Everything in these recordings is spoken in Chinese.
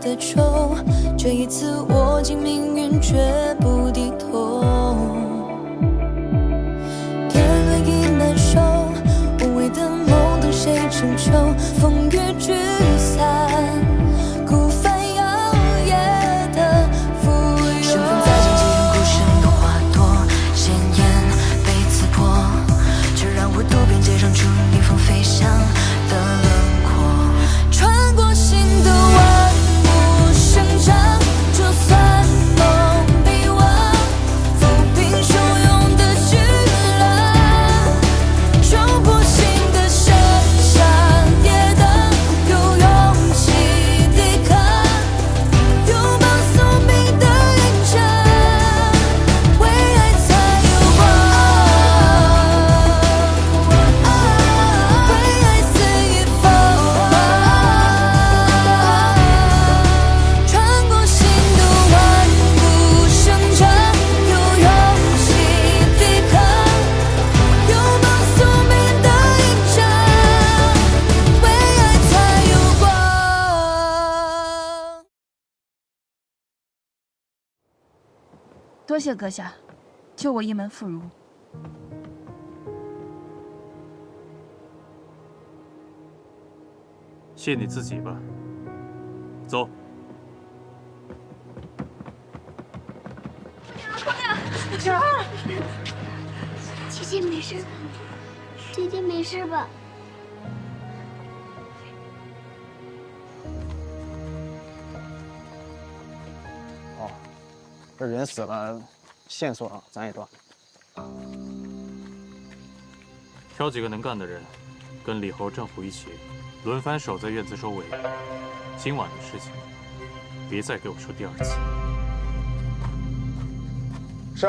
的愁，这一次握紧命运绝不低头。天黑已难受，无谓的梦等谁成就？风雨聚散，孤帆摇曳的浮游。身份在荆棘中孤身的花朵，鲜艳被刺破，却让我渡边界上出逆风飞翔的轮廓。穿过心的万物生长，就算梦被忘，抚平汹涌的巨浪，冲破心的深山跌宕，有勇气抵抗，拥抱宿命的延长，为爱才有光，为爱肆意放。穿过心的万物生长，有勇气抵抗，拥抱宿命的延长，为爱才有光。多谢阁下，救我一门妇孺。谢你自己吧。走。姐姐没事，姐姐没事吧？哦，这人死了，线索咱也断了。挑几个能干的人，跟李侯、郑虎一起，轮番守在院子周围。今晚的事情，别再给我说第二次。是。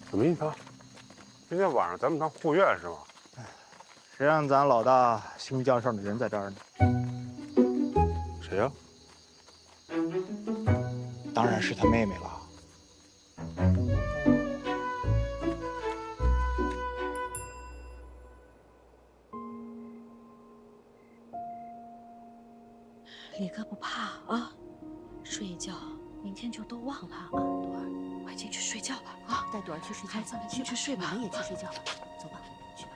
什么意思啊？今天晚上咱们当护院是吗？谁让咱老大新江上的人在这儿呢？谁呀？当然是他妹妹了。李哥不怕啊，睡一觉，明天就都忘了啊。朵儿，快进去睡觉吧啊！带朵儿去睡觉，孩子们去睡吧，你们也去睡觉吧，走吧，去吧。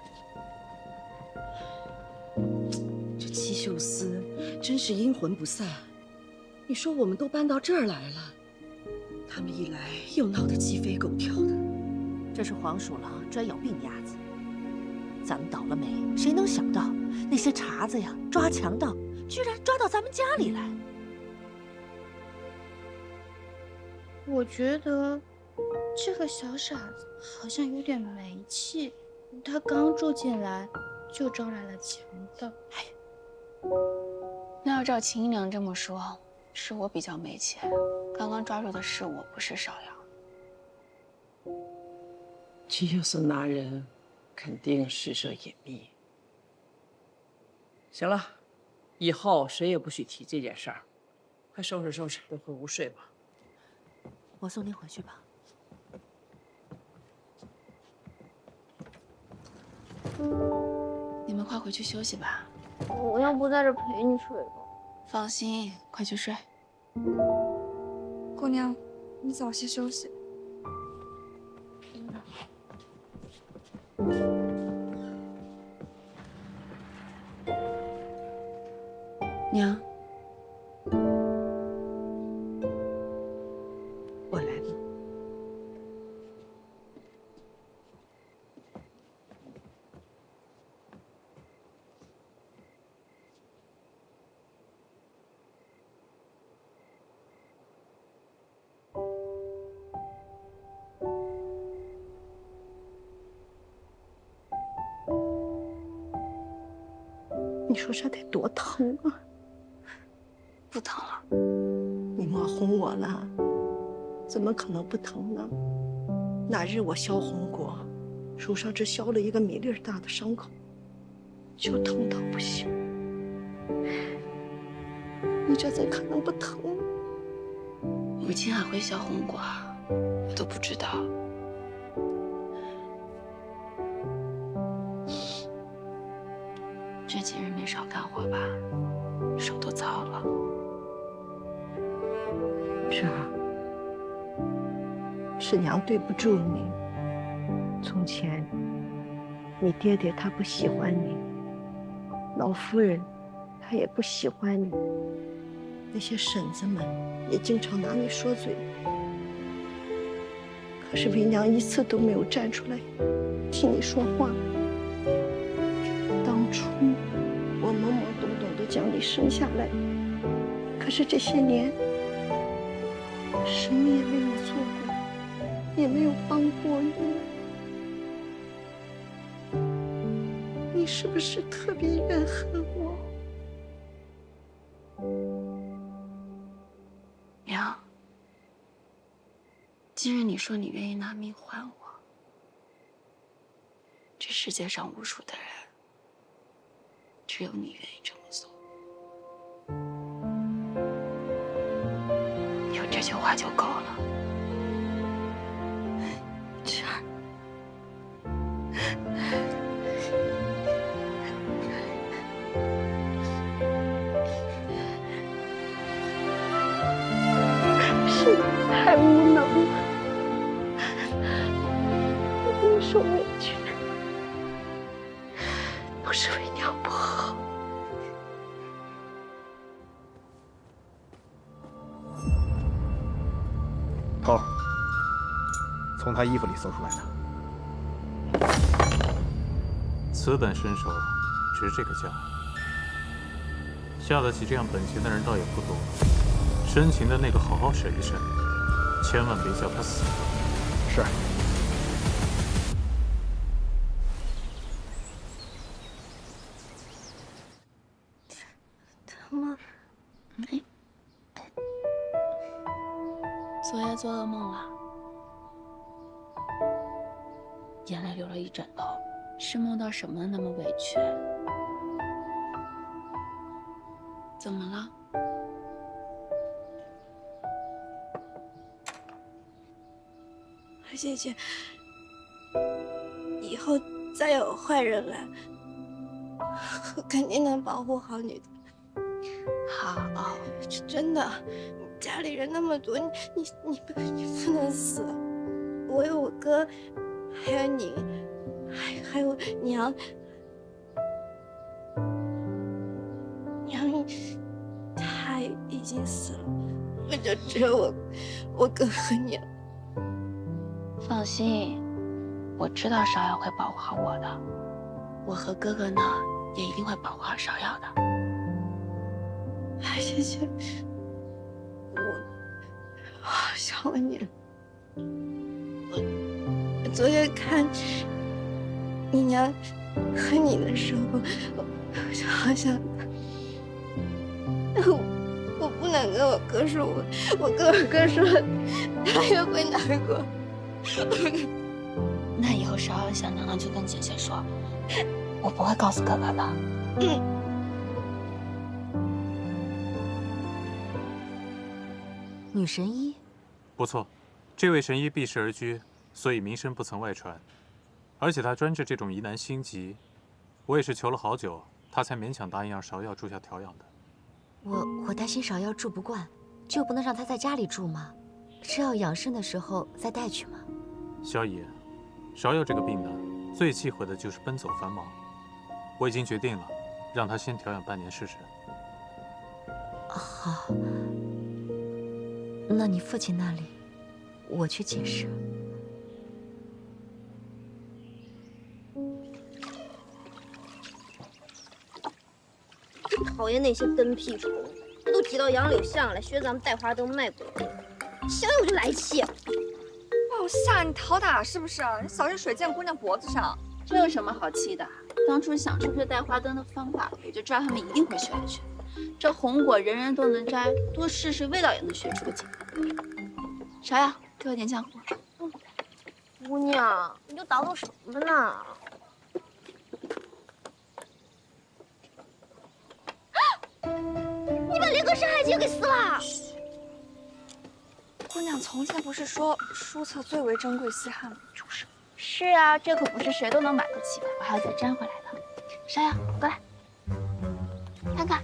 这戚秀思真是阴魂不散。你说我们都搬到这儿来了，他们一来又闹得鸡飞狗跳的。这是黄鼠狼专咬病鸭子。咱们倒了霉，谁能想到那些茬子呀，抓强盗，居然抓到咱们家里来。我觉得这个小傻子好像有点没气，他刚住进来就招来了强盗。那要照秦姨娘这么说，是我比较没气。刚刚抓住的是我，不是邵阳。戚秀思拿人肯定施舍隐秘。行了，以后谁也不许提这件事儿。快收拾收拾，都回屋睡吧。我送您回去吧。你们快回去休息吧。我要不在这陪你睡吧。放心，快去睡。姑娘，你早些休息。娘，我来了。你说这得多疼啊！不疼了。你莫哄我了，怎么可能不疼呢？那日我消红过，手上只削了一个米粒大的伤口，就疼到不行。你这怎可能不疼？母亲还会削红果，我都不知道。这几日没少干活吧？手都糟了。是啊，是娘对不住你。从前，你爹爹他不喜欢你，老夫人她也不喜欢你，那些婶子们也经常拿你说嘴。可是为娘一次都没有站出来替你说话。当初我懵懵懂懂地将你生下来，可是这些年什么也没有做过，也没有帮过你。你是不是特别怨恨我？娘，既然你说你愿意拿命换我，这世界上无数的人，只有你愿意这么做。有这句话就够了。芷儿，是太无能了，我给你受委屈，都是为娘不好。头，从他衣服里搜出来的。此等身手，值这个价。下得起这样本钱的人倒也不多。申请的那个，好好审一审，千万别叫他死了。是。他妈，昨夜做噩梦了，眼泪流了一枕头，是梦到什么那么委屈？怎么了？二姐姐，以后再有坏人来，我肯定能保护好你的。好，真的，家里人那么多，你不能死。我有我哥，还有你，还有娘。娘，她已经死了，我就只有我哥和你了。放心，我知道芍药会保护好我的，我和哥哥呢也一定会保护好芍药的。哎，姐姐，我好想你。我昨天看你娘和你的时候，我就好想他。我不能跟我哥说，我跟我哥说，他也会难过。那以后芍药想娘娘就跟姐姐说，我不会告诉哥哥的。女神医，不错，这位神医避世而居，所以名声不曾外传。而且他专治这种疑难心疾，我也是求了好久，他才勉强答应让芍药住下调养的。我担心芍药住不惯，这又不能让她在家里住吗？是要养生的时候再带去吗？萧姨，芍药这个病呢，最忌讳的就是奔走繁忙。我已经决定了，让她先调养半年试试。好，那你父亲那里，我去解释。讨厌那些跟屁虫，这都挤到杨柳巷来，学咱们带花灯卖鬼，想想我就来气。哦，吓你讨打是不是？你小心水溅姑娘脖子上。这有什么好气的？当初想出这带花灯的方法，我就知道他们一定会学一学。这红果人人都能摘，多试试味道也能学出个劲。芍药，给我点浆糊。姑娘，你都捣鼓什么呢？你把连根山海经给撕了！姑娘从前不是说书册最为珍贵稀罕吗？就是。是啊，这可不是谁都能买得起的，我还要再粘回来的。芍药，过来，看看。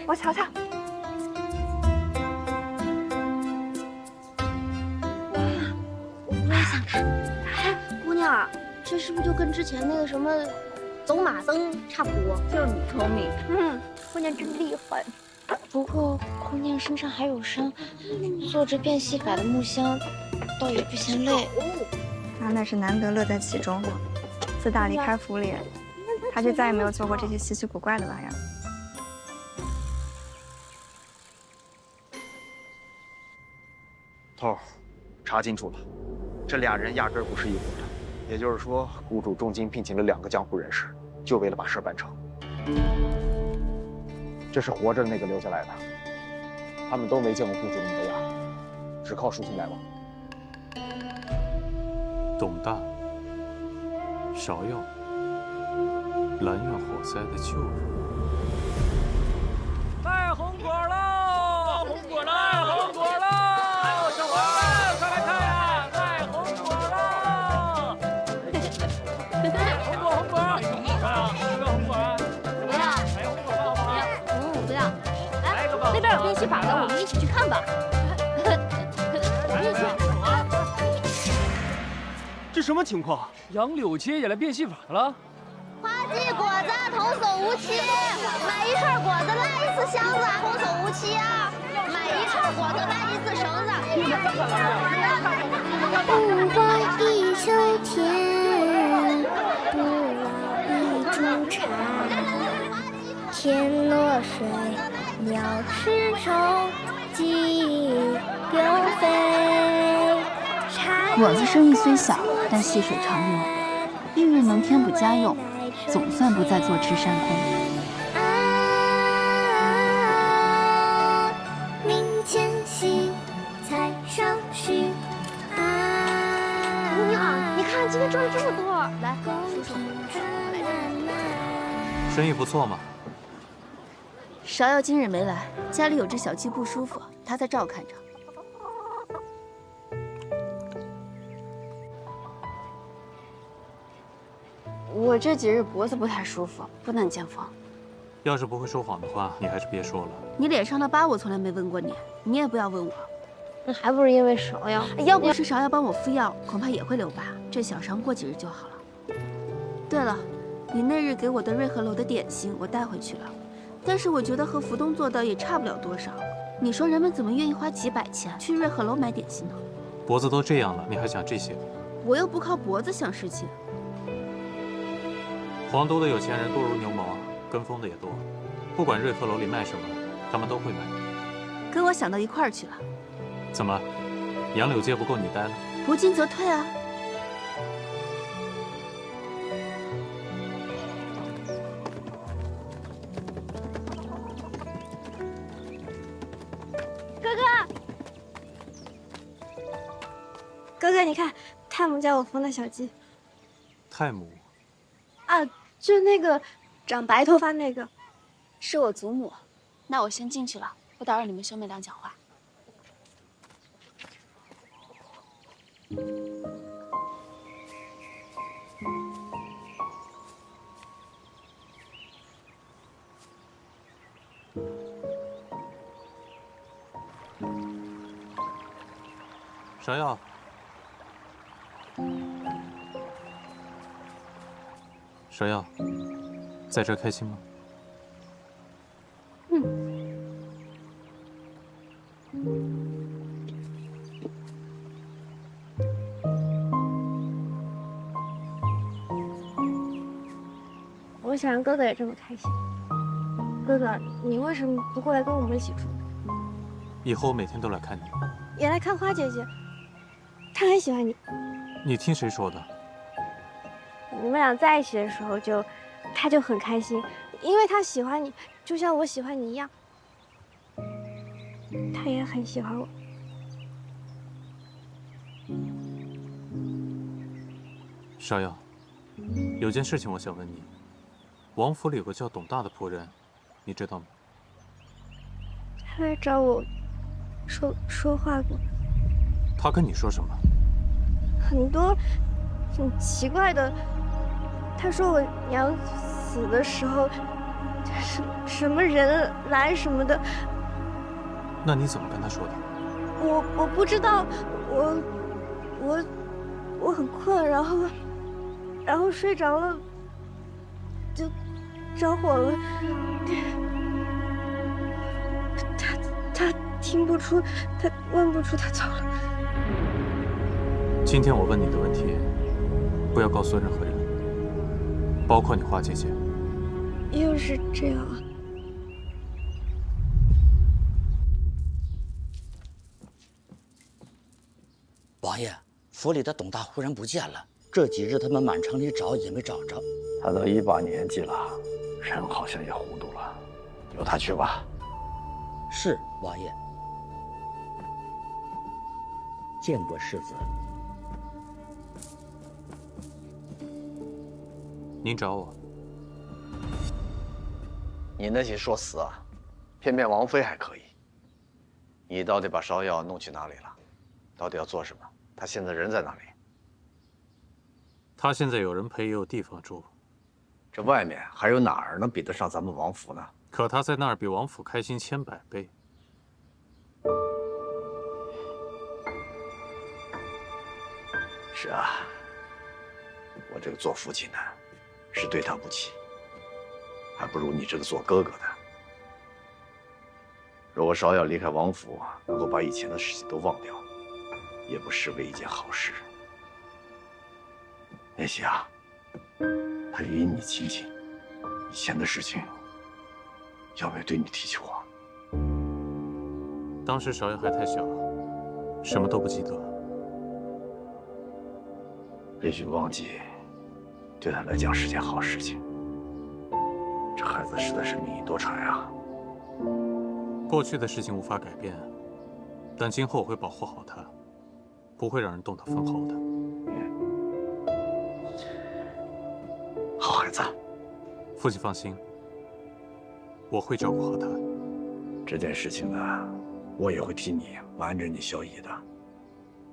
我瞧瞧。我也想看。哎，姑娘，这是不是就跟之前那个什么走马灯差不多？就你聪明。姑娘真厉害。不过姑娘身上还有伤，做着变戏法的木香，倒也不嫌累。他那是难得乐在其中。自打离开府里，他就再也没有做过这些稀奇古怪的玩意儿。头儿，查清楚了，这俩人压根儿不是一伙的。也就是说，谷主重金聘请了2个江湖人士，就为了把事儿办成。这是活着的那个留下来的，他们都没见过谷主的模样，只靠书信来往。董大、芍药、兰苑火灾的旧人。卖红果喽！卖红果喽！卖红果喽！小伙伴们，快来看呀！卖红果喽！红果，红果，有没有红果啊？不要，买红果好不好？不要。哎，那边有变戏法的，我们一起去看吧。这什么情况？杨柳街也来变戏法了？花季果子童叟无欺，买一串果子拉一次箱子，童叟无欺啊！买一串果子拉一次绳子。不管地秋天，不忘一株蝉。天落水，鸟吃虫，鸡又飞。果子生意虽小，但细水长流，应运能填补家用，总算不再坐吃山空。明前夕，菜上须。你好，你看今天赚了这么多，来，叔叔，生意不错嘛。芍药今日没来，家里有只小鸡不舒服，她在照看着。我这几日脖子不太舒服，不能见风。要是不会说谎的话，你还是别说了。你脸上的疤我从来没问过你，你也不要问我。那还不是因为芍药？要不是芍药帮我敷药，恐怕也会留疤。这小伤过几日就好了。对了，你那日给我的瑞和楼的点心我带回去了，但是我觉得和福东做的也差不了多少。你说人们怎么愿意花几百钱去瑞和楼买点心呢？脖子都这样了，你还想这些？我又不靠脖子想事情。皇都的有钱人多如牛毛，跟风的也多。不管瑞和楼里卖什么，他们都会买。跟我想到一块儿去了。怎么，杨柳街不够你待了？不进则退啊！哥哥，你看，泰姆教我缝的小鸡。泰姆。啊，就那个长白头发那个，是我祖母。那我先进去了，不打扰你们兄妹俩讲话。芍药。芍药，在这开心吗？我想让哥哥也这么开心。哥哥，你为什么不过来跟我们一起住？以后我每天都来看你。也来看花姐姐，她很喜欢你。你听谁说的？你们俩在一起的时候她就很开心，因为她喜欢你，就像我喜欢你一样。她也很喜欢我。芍药，有件事情我想问你。王府里有个叫董大的仆人，你知道吗？他来找我说话过。他跟你说什么？很多很奇怪的。他说我娘死的时候，什么人来什么的。那你怎么跟他说的？我不知道，我很困，然后睡着了，就着火了。他听不出，他问不出，他走了。今天我问你的问题，不要告诉任何人，包括你花姐姐。又是这样啊！王爷，府里的董大忽然不见了，这几日他们满城里找也没找着。他都一把年纪了，人好像也糊涂了，由他去吧。是王爷。见过世子。您找我？你那些说死啊，偏偏王妃还可以。你到底把芍药弄去哪里了？到底要做什么？她现在人在哪里？她现在有人陪，也有地方住。这外面还有哪儿能比得上咱们王府呢？可她在那儿比王府开心千百倍。是啊，我这个做父亲的，是对她不起，还不如你这个做哥哥的。如果芍药离开王府，能够把以前的事情都忘掉，也不失为一件好事。莲希啊，他与你亲近，以前的事情，有没有对你提起过？当时芍药还太小，什么都不记得。也许忘记，对他来讲是件好事情。这孩子实在是命运多舛啊。过去的事情无法改变，但今后我会保护好他，不会让人动他分毫的。好孩子，父亲放心，我会照顾好他。这件事情呢，我也会替你瞒着你萧逸的，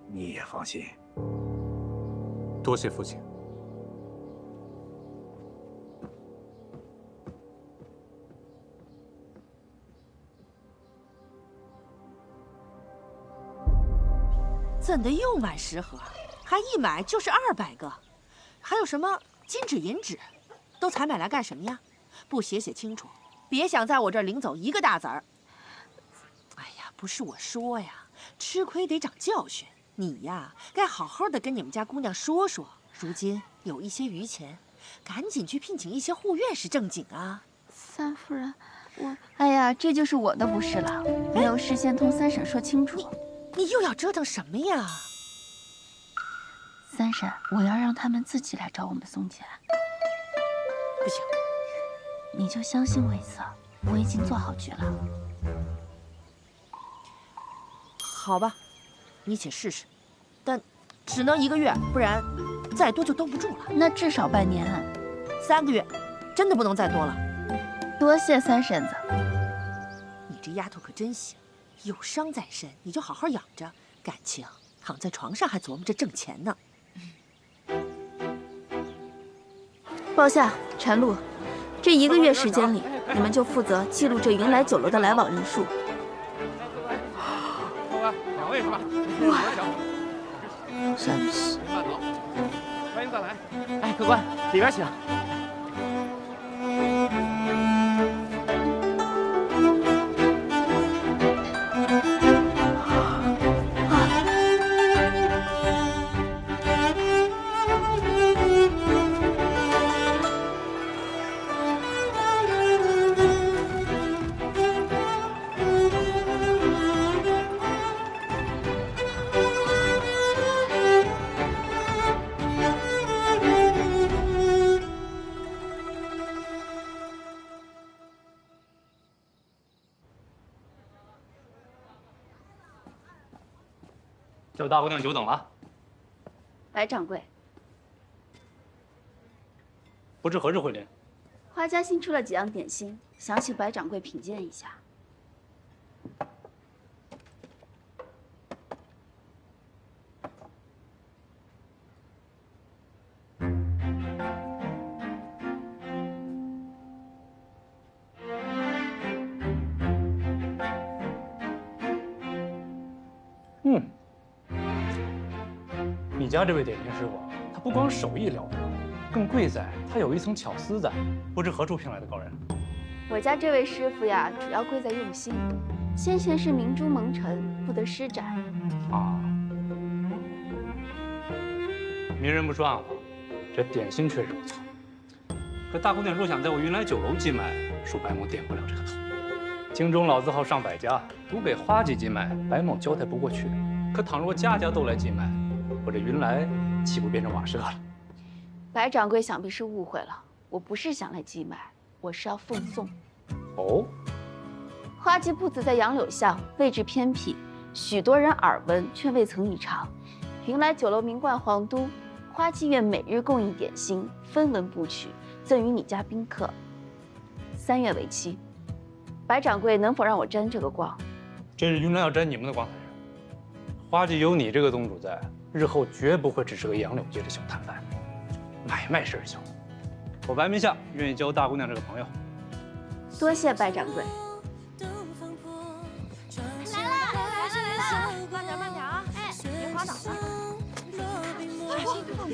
你也放心。多谢父亲。怎的又买10盒？还一买就是200个，还有什么金纸银纸，都采买来干什么呀？不写清楚，别想在我这儿领走一个大子儿。哎呀，不是我说呀，吃亏得长教训。你呀，该好好的跟你们家姑娘说说，如今有一些余钱，赶紧去聘请一些护院是正经啊。三夫人，哎呀，这就是我的不是了，没有事先同三婶说清楚。你又要折腾什么呀？三婶，我要让他们自己来找我们送钱。不行，你就相信我一次，我已经做好局了。好吧，你且试试，但只能1个月，不然再多就兜不住了。那至少半年，3个月，真的不能再多了。多谢三婶子。你这丫头可真行。有伤在身，你就好好养着，感情躺在床上还琢磨着挣钱呢。报夏、陈露，这1个月时间里，你们就负责记录这云来酒楼的来往人数。客官，2位是吧？哇，真是。慢走，欢迎再来。哎，客官，里边请。这位大姑娘久等了。白掌柜，不知何日会临？花家新出了几样点心，想请白掌柜品鉴一下。你家这位点心师傅，他不光手艺了得，更贵在他有一层巧思在，不知何处聘来的高人。我家这位师傅呀，主要贵在用心。先前是明珠蒙尘，不得施展。啊，明人不说暗话，这点心确实不错。可大姑娘若想在我云来酒楼寄卖，恕白某点不了这个头。京中老字号上百家，独给花记寄卖，白某交代不过去。可倘若家家都来寄卖，我这云来岂不变成瓦舍了？白掌柜想必是误会了，我不是想来寄卖，我是要奉送。哦，花记铺子在杨柳巷，位置偏僻，许多人耳闻却未曾一尝。云来酒楼名冠皇都，花记愿每日供应点心，分文不取，赠与你家宾客。3月为期，白掌柜能否让我沾这个光？这是云来要沾你们的光才是。花记有你这个东主在，日后绝不会只是个杨柳街的小摊贩。买卖事儿小，我白明夏愿意交大姑娘这个朋友。多谢白掌柜。来啦！慢点啊！哎，别滑倒了。小心放开。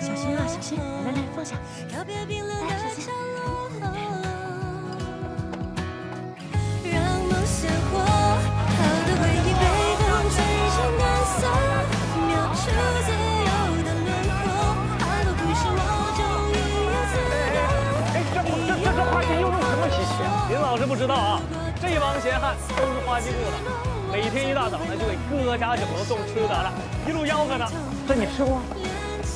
小心啊，小心！来，放下。来，小心。让梦鲜活，好的回忆被风吹成干涩，描出自由的轮廓，好多故事我终于有资格。这花鸡又用什么机器啊？林老师不知道啊，这帮闲汉都是花鸡雇的，每天一大早呢就给各家酒楼送吃的了，一路吆喝呢。这你吃过？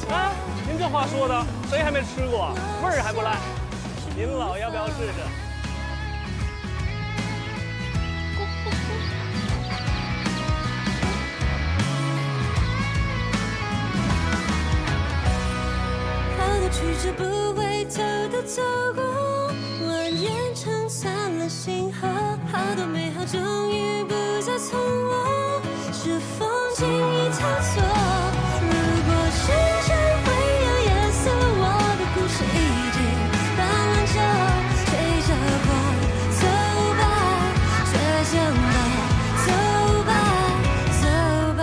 啊，您这话说的，谁还没吃过？味儿还不赖。您老要不要试试？好多曲折不回头的走过，蜿蜒成灿烂星河，好多美好终于不再从我，是风景一套错。如果时间会有颜色，我的故事已经斑斓着，吹着风，走吧，倔强的，走吧，走吧。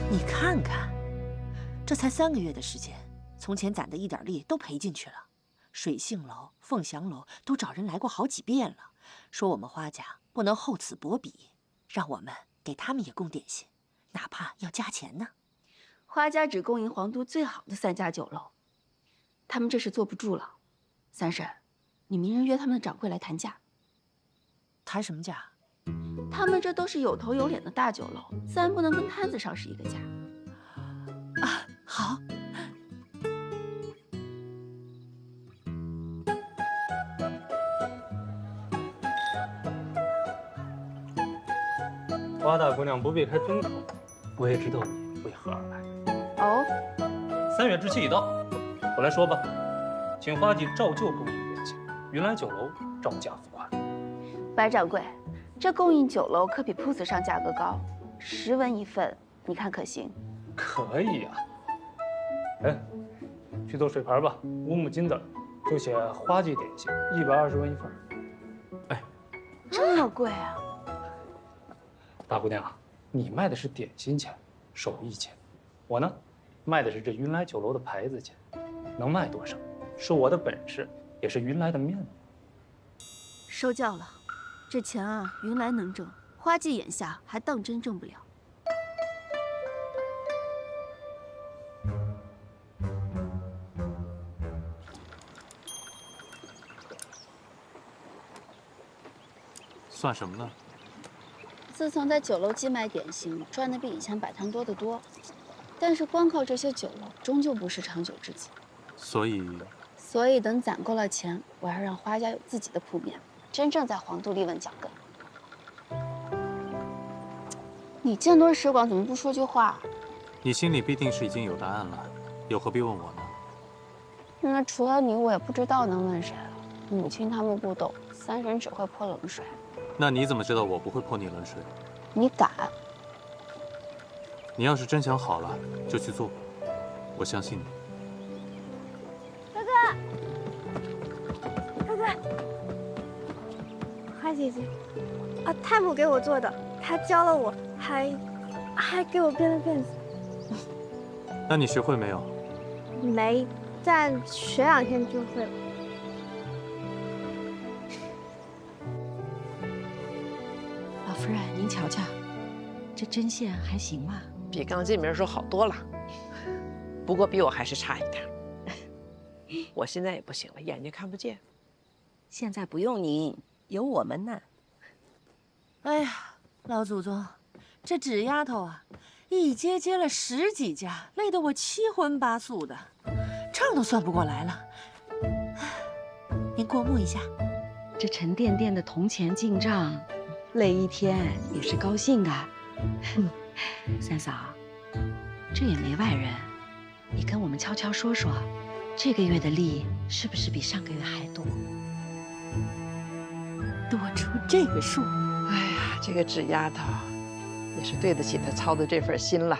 你看看，这才3个月的时间，从前攒的一点力都赔进去了。水杏楼、凤翔楼都找人来过好几遍了，说我们花家不能厚此薄彼，让我们给他们也供点心，哪怕要加钱呢。花家只供应皇都最好的3家酒楼，他们这是坐不住了。三婶，你明日约他们的掌柜来谈价。谈什么价？他们这都是有头有脸的大酒楼，自然不能跟摊子上是一个价。啊，好。花大姑娘不必开尊口，我也知道你为何而来。哦，3月之期已到，我来说吧，请花记照旧供应点心，云来酒楼照价付款。白掌柜，这供应酒楼可比铺子上价格高，10文一份，你看可行？可以呀。哎，去做水盘吧，5亩金子，就写花记点心，120文一份。哎，这么贵啊！大姑娘，你卖的是点心钱，手艺钱，我呢，卖的是这云来酒楼的牌子钱，能卖多少，是我的本事，也是云来的面子。收教了，这钱啊，云来能挣，花记眼下还当真挣不了。算什么呢？自从在酒楼寄卖点心，赚的比以前摆摊多得多。但是光靠这些酒楼，终究不是长久之计。所以等攒够了钱，我要让花家有自己的铺面，真正在皇都立稳脚跟。你见多识广，怎么不说句话？你心里必定是已经有答案了，又何必问我呢？那除了你，我也不知道能问谁了。母亲他们不懂，三婶只会泼冷水。那你怎么知道我不会泼你冷水？你敢？你要是真想好了，就去做，我相信你。哥哥，花姐姐，啊，太母给我做的，她教了我，还给我编了辫子。那你学会没有？没，但学2天就会了。老夫人，您瞧瞧，这针线还行吗？比刚进门时候好多了，不过比我还是差一点。我现在也不行了，眼睛看不见。现在不用您，有我们呢。哎呀，老祖宗，这纸丫头啊，一接了10几家，累得我7荤8素的，账都算不过来了。您过目一下，这沉甸甸的铜钱进账，累1天也是高兴啊。三嫂，这也没外人，你跟我们悄悄说说，这个月的利是不是比上个月还多？多出这个数。哎呀，这个纸丫头也是对得起她操的这份心了。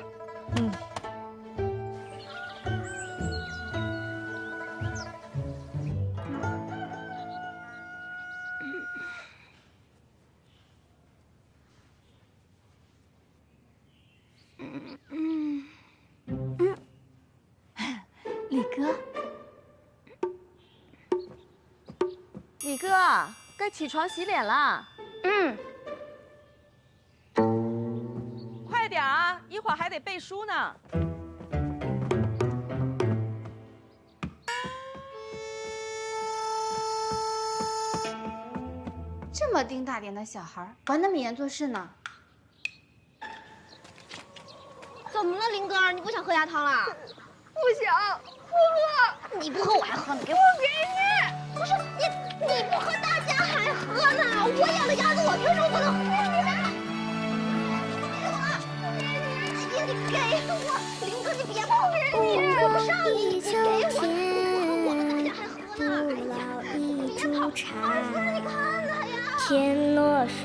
李哥，李哥，该起床洗脸了。快点啊，一会儿还得背书呢。这么丁大点的小孩，管那么严做事呢？怎么了，林哥？你不想喝鸭汤了？不想，不喝。你不喝我还喝呢，给我。不给你。不是你不喝，大家还喝呢。我养的鸭子，我凭什么不能喝？你给我，林哥，你别碰人，我不上你，你给我，大家还喝呢。哎呀，别跑，24，你看他呀。天落水，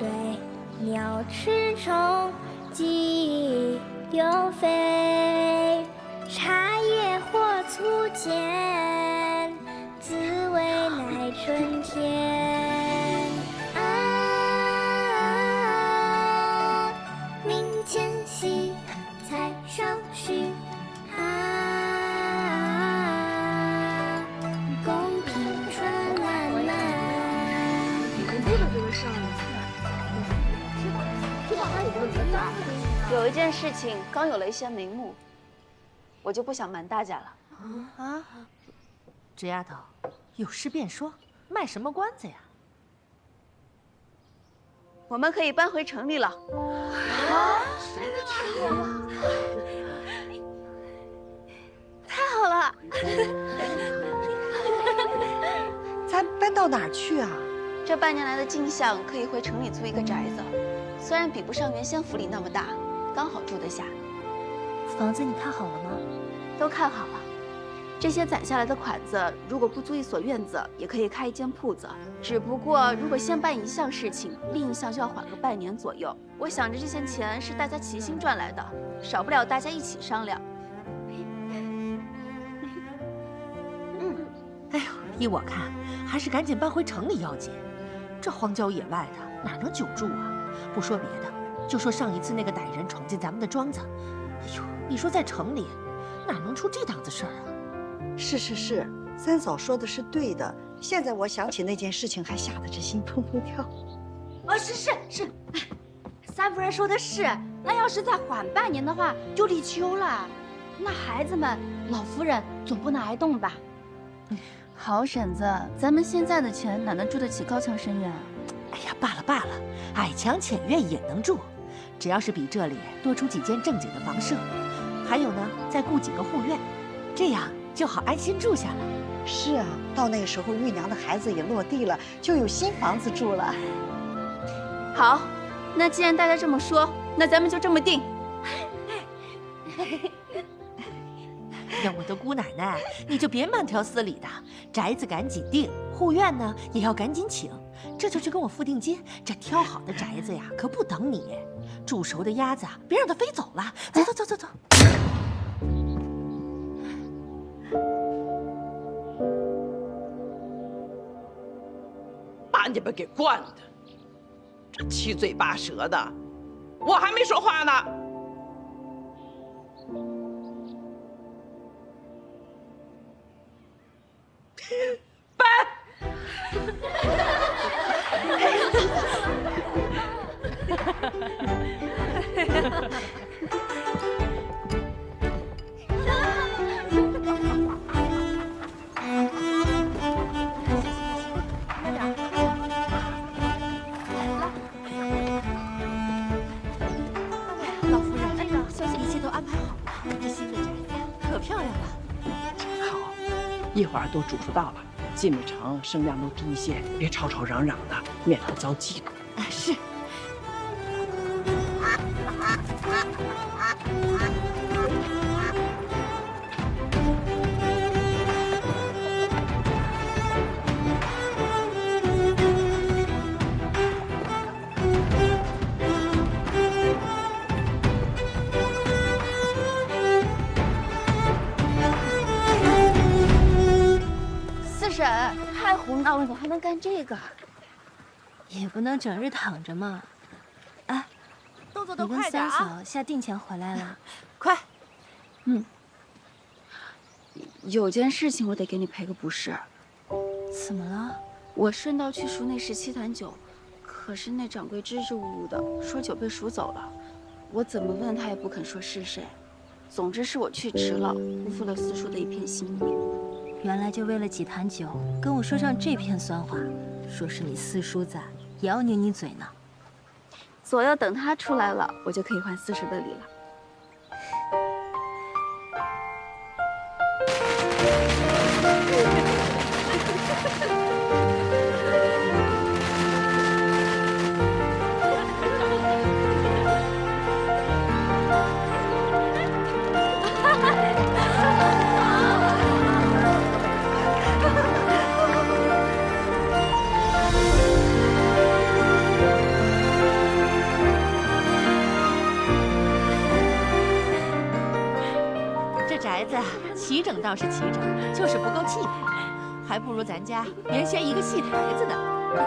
鸟吃虫，鸡丢飞，茶叶或粗浅，滋味乃春天。啊，明前夕，菜上须。啊，公平春烂漫。有一件事情刚有了一些眉目，我就不想瞒大家了。啊，纸丫头，有事便说，卖什么关子呀？我们可以搬回城里了。太好了！咱搬到哪儿去啊？这半年来的进项可以回城里租一个宅子，虽然比不上原先府里那么大，刚好住得下。房子你看好了吗？都看好了。这些攒下来的款子，如果不租一所院子，也可以开一间铺子。只不过，如果先办一项事情，另一项就要缓个半年左右。我想着这些钱是大家齐心赚来的，少不了大家一起商量。哎呦，依我看，还是赶紧搬回城里要紧。这荒郊野外的，哪能久住啊？不说别的，就说上一次那个歹人闯进咱们的庄子，哎呦，你说在城里，哪能出这档子事儿啊？是，三嫂说的是对的。现在我想起那件事情，还吓得这心砰砰跳。是，三夫人说的是。那要是再缓半年的话，就立秋了。那孩子们，老夫人总不能挨冻吧？好婶子，咱们现在的钱哪能住得起高墙深院啊？哎呀，罢了，矮墙浅院也能住，只要是比这里多出几间正经的房舍，还有呢，再雇几个护院，这样就好安心住下了。是啊，到那个时候，玉娘的孩子也落地了，就有新房子住了。好，那既然大家这么说，那咱们就这么定。呀，我的姑奶奶，你就别慢条斯理的，宅子赶紧定，护院呢也要赶紧请，这就去跟我付定金。这挑好的宅子呀，可不等你。煮熟的鸭子，别让它飞走了。走走走走走。把你们给惯的，这七嘴八舌的，我还没说话呢。老夫人，一切都安排好了。这新的宅子可漂亮了。真好，一会儿都煮熟到了，进了城声量都低一些，别吵吵嚷嚷的，免得遭嫉妒。啊，是。四婶，太胡闹了，你还能干这个？也不能整日躺着嘛。哎，动作都你跟快点啊！三嫂下定钱回来了，快。有件事情我得给你赔个不是。怎么了？我顺道去赎那17坛酒，可是那掌柜支支吾吾的说酒被赎走了，我怎么问他也不肯说是谁。总之是我去迟了，辜负了四叔的一片心意。原来就为了几坛酒，跟我说上这片酸话，说是你四叔在，也要拧你嘴呢。左右等他出来了，我就可以还四叔的礼了。这宅子齐整倒是齐整，就是不够气派，还不如咱家原先一个戏台子呢。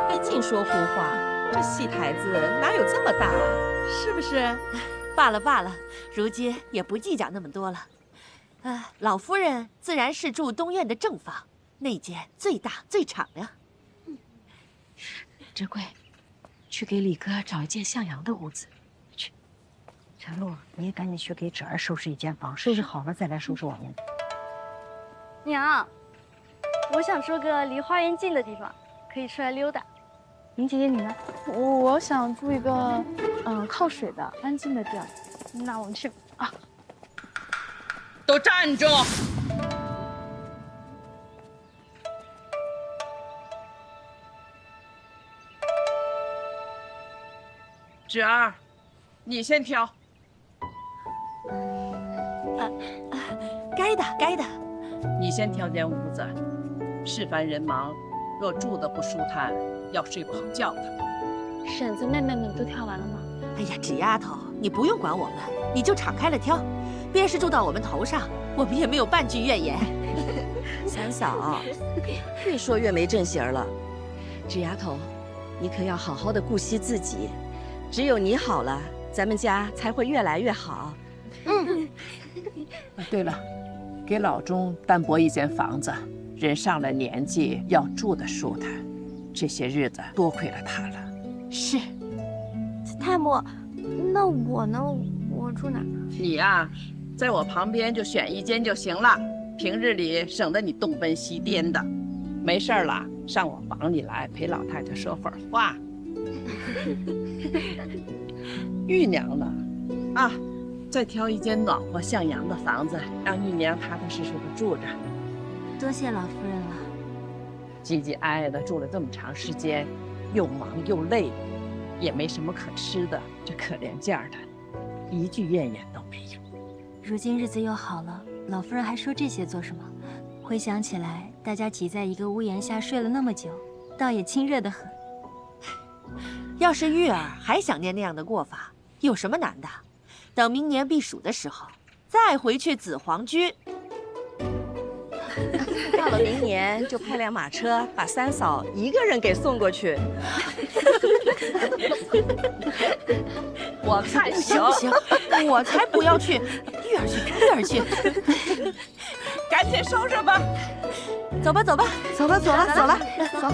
你净说胡话，这戏台子哪有这么大啊？是不是？罢了罢了，如今也不计较那么多了。老夫人自然是住东院的正房，那间最大最敞亮。芝贵，去给李哥找一间向阳的屋子。去，陈露，你也赶紧去给侄儿收拾一间房，收拾好了再来收拾我们。娘，我想住个离花园近的地方，可以出来溜达。林姐姐你呢？我想住一个靠水的安静的地儿。那我们去啊。都站住！侄儿，你先挑。该的，该的。你先挑间屋子。事繁人忙，若住得不舒坦，要睡不好觉的。婶子、妹妹们都挑完了吗？哎呀，纸丫头，你不用管我们，你就敞开了挑。便是住到我们头上，我们也没有半句怨言。三嫂，越说越没正形了。纸丫头，你可要好好的顾惜自己，只有你好了，咱们家才会越来越好。对了，给老钟单拨一间房子，人上了年纪要住得舒坦，这些日子多亏了他了。是。太母，那我呢？我住哪？你呀，在我旁边就选一间就行了，平日里省得你东奔西颠的。没事了，上我房里来陪老太太说会儿话。玉娘呢？啊，再挑一间暖和向阳的房子，让玉娘踏踏实实的住着。多谢老夫人了。唧唧挨挨的住了这么长时间，又忙又累，也没什么可吃的，这可怜劲儿的，一句怨言都没有。如今日子又好了，老夫人还说这些做什么？回想起来，大家挤在一个屋檐下睡了那么久，倒也亲热得很。要是玉儿还想念那样的过法，有什么难的？等明年避暑的时候，再回去紫黄居。到了明年就派辆马车把三嫂一个人给送过去。我看行。不行，我才不要去，玉儿去，玉儿去。赶紧收拾吧。走吧，走吧，走了，走了，走了，走。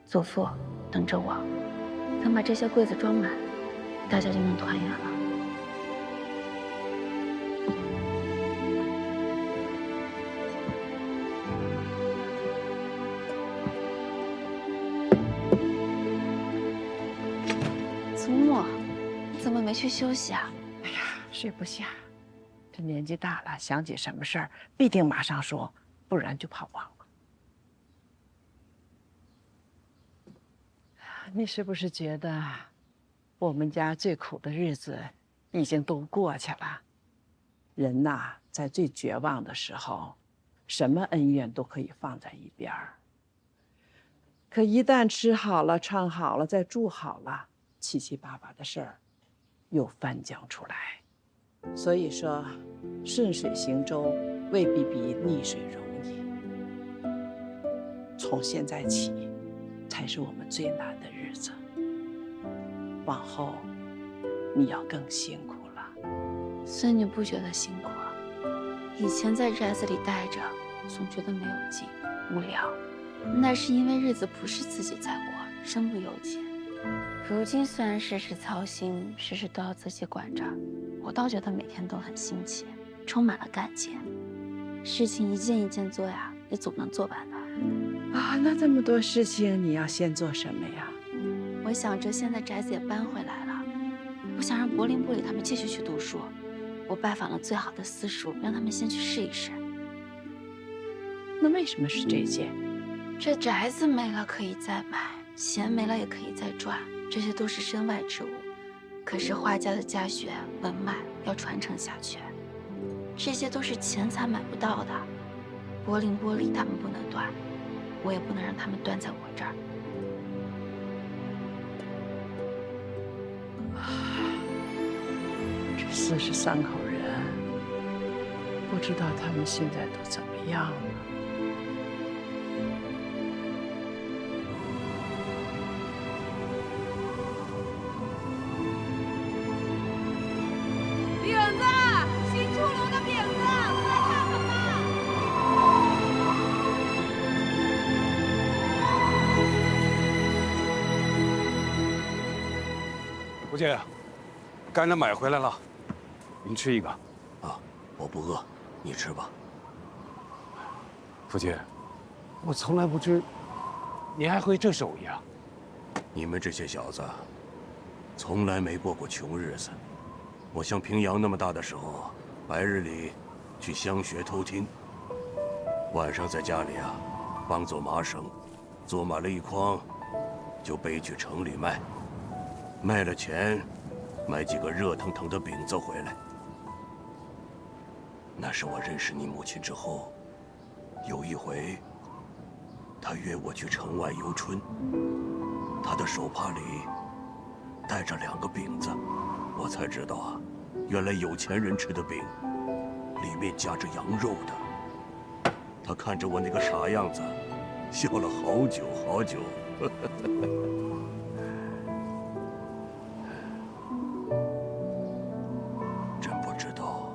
祖父，等着我，等把这些柜子装满，大家就能团圆了。祖母，你怎么没去休息啊？哎呀，睡不下，这年纪大了，想起什么事儿必定马上说，不然就怕忘了。你是不是觉得我们家最苦的日子已经都过去了？人呐，在最绝望的时候，什么恩怨都可以放在一边儿。可一旦吃好了、穿好了、再住好了，七七八八的事儿又翻江出来。所以说，顺水行舟未必比逆水容易。从现在起，才是我们最难的日子。往后，你要更辛苦了。孙女不觉得辛苦啊，以前在宅子里待着，总觉得没有劲、无聊，那是因为日子不是自己在过，身不由己。如今虽然事事操心，事事都要自己管着，我倒觉得每天都很新奇，充满了干劲。事情一件一件做呀，也总能做完的。啊，那这么多事情，你要先做什么呀？我想着现在宅子也搬回来了，我想让柏林部里他们继续去读书。我拜访了最好的私塾，让他们先去试一试。那为什么是这件？这宅子没了可以再买，钱没了也可以再赚，这些都是身外之物。可是画家的家学文脉要传承下去，这些都是钱财买不到的。柏林玻璃他们不能断，我也不能让他们断在我这儿。这43口人，不知道他们现在都怎么样了。饼子，新出炉的饼子，快来看看吧！吴姐，干粮买回来了，您吃一个。啊，我不饿，你吃吧。父亲，我从来不知您还会这手艺啊！你们这些小子，从来没过过穷日子。我像平阳那么大的时候，白日里去乡学偷听，晚上在家里啊帮做麻绳，做满了一筐，就背去城里卖，卖了钱，买几个热腾腾的饼子回来。那是我认识你母亲之后，有一回，她约我去城外游春，她的手帕里带着2个饼子，我才知道啊，原来有钱人吃的饼，里面夹着羊肉的。她看着我那个傻样子，笑了好久好久。真不知道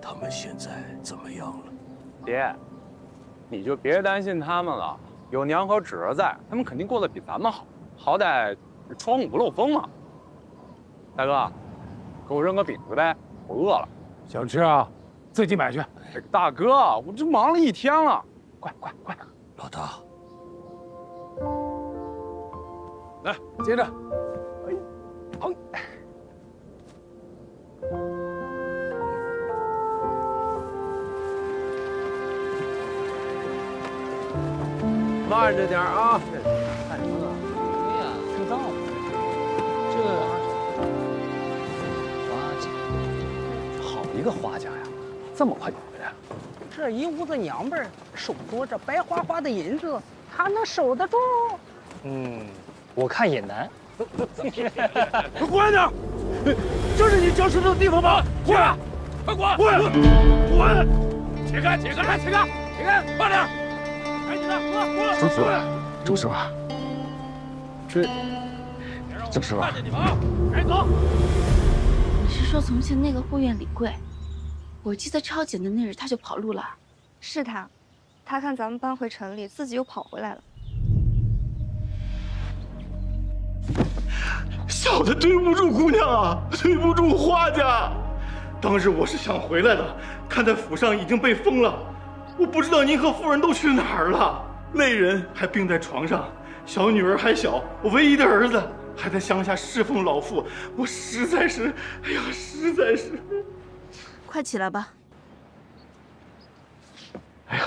他们现在怎么样了。爹，你就别担心他们了，有娘和侄儿在，他们肯定过得比咱们好，好歹窗户不漏风嘛。大哥，给我扔个饼子呗，我饿了。想吃啊？自己买去。大哥，我这忙了一天了，快！老大，来，接着。好。慢着点啊！看什么？对呀，看灶。这花家，好一个花家呀！这么快就回来了。这一屋子娘们儿，手多着白花花的银子，他能守得住？我看也难。滚点！这是你交石头的地方吗？滚！快滚！滚！解开！解开！解开！解开！慢点！赶紧的，滚！周师傅，周师傅，慢点你们啊！赶紧走！你是说从前那个护院李贵？我记得抄检的那日他就跑路了。是他，他看咱们搬回城里，自己又跑回来了。小的对不住姑娘啊，对不住花家。当日我是想回来的，看在府上已经被封了，我不知道您和夫人都去哪儿了。累人还病在床上，小女儿还小，我唯一的儿子还在乡下侍奉老父，我实在是，哎呀，实在是。快起来吧。哎呦，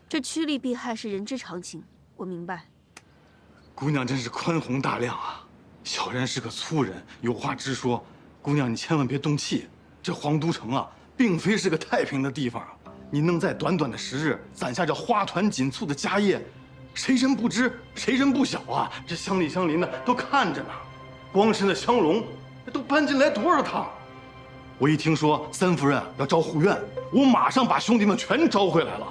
这趋利避害是人之常情，我明白。姑娘真是宽宏大量啊！小人是个粗人，有话直说。姑娘，你千万别动气。这皇都城啊，并非是个太平的地方。你能在短短的10日攒下这花团锦簇的家业，谁人不知，谁人不晓啊？这乡里乡邻的都看着呢。光是那香龙，都搬进来多少趟？我一听说三夫人要招护院，我马上把兄弟们全招回来了，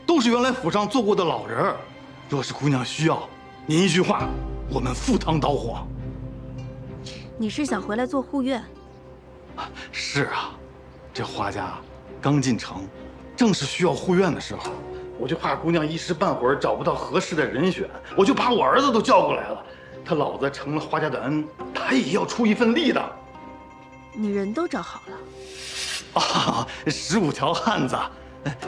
都是原来府上做过的老人。若是姑娘需要，您一句话，我们赴汤蹈火。你是想回来做护院？是啊，这花家刚进城，正是需要护院的时候，我就怕姑娘一时半会儿找不到合适的人选，我就把我儿子都叫过来了。他老子成了花家的恩，他也要出一份力的。你人都找好了？啊，15条汉子，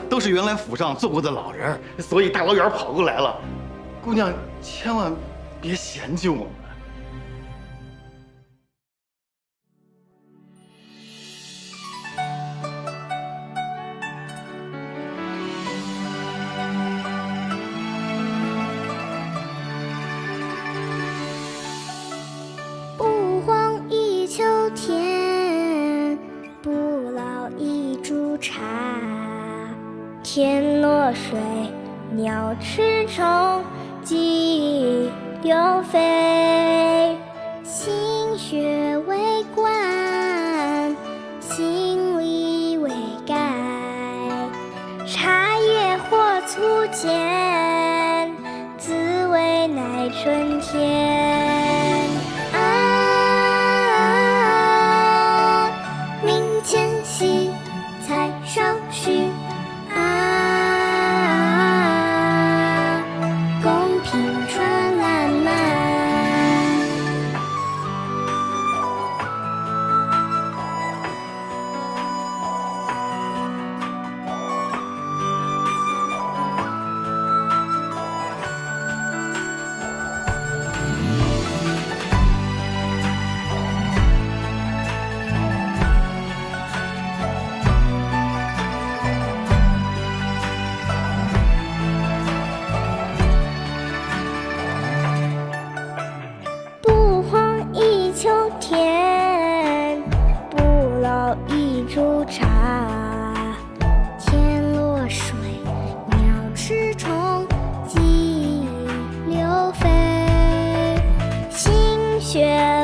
都是原来府上做过的老人，所以大老远跑过来了。姑娘千万别嫌弃我们。不荒一秋天，不老一株茶。天落水，鸟吃虫，鸡流飞。心血为冠，心力为盖。茶叶或粗浅，滋味乃春天。雪。